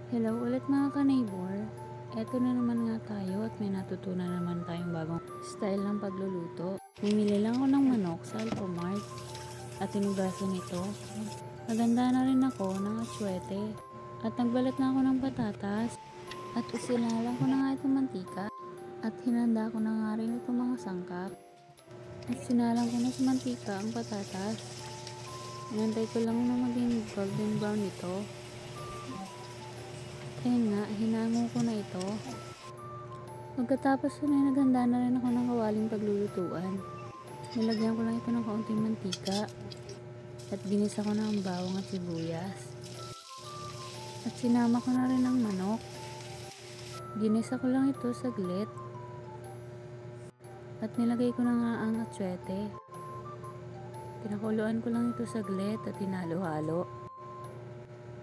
Hello ulit mga ka-neighbor. Eto na naman nga tayo at may natutunan naman tayong bagong style ng pagluluto. Bumili lang ako ng manok sa Alfamart at tinugasan ito. Naganda na rin ako ng atsuete at nagbalat na ako ng patatas at isinalang ko na nga itong mantika at hinanda ko na nga rin itong mga sangkap at sinalang ko na sa mantika ang patatas. Inantay ko lang na maging golden brown ito. Ayun nga, hinango ko na ito. Pagkatapos na naghanda na rin ako ng kawaling paglulutuan. Nilagyan ko lang ito ng kaunting mantika at ginisa ko na ang bawang at sibuyas. At sinama ko na rin ang manok. Ginisa ko lang ito saglit. At nilagay ko na nga ang atsuete. Pinakuluan ko lang ito saglit at hinalo-halo.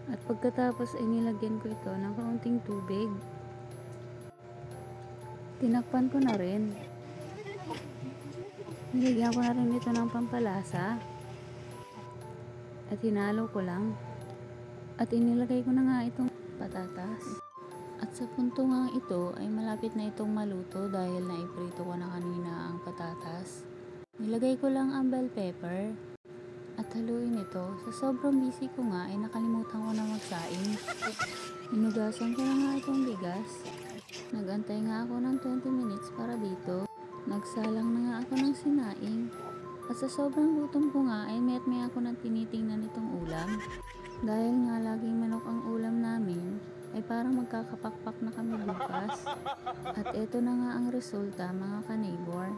At pagkatapos ay nilagyan ko ito ng kaunting tubig. Tinakpan ko na rin. Nilagyan ko na rin ito ng pampalasa. At hinalo ko lang. At inilagay ko na nga itong patatas. At sa punto nga ito ay malapit na itong maluto dahil naiprito ko na kanina ang patatas. Nilagay ko lang ang bell pepper. At haluin ito. Sa sobrang busy ko nga ay nakalimutan ko na magsaing. Inugasan ko na nga itong bigas. Nagantay nga ako ng 20 minutes para dito. Nagsalang na nga ako ng sinaing. At sa sobrang gutom ko nga ay may ako nang tinitingnan itong ulam. Dahil nga laging manok ang ulam namin ay parang magkakapakpak na kami bukas. At eto na nga ang resulta mga ka-neighbor.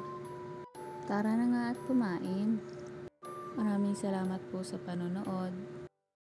Tara na nga at kumain. Maraming salamat po sa panonood.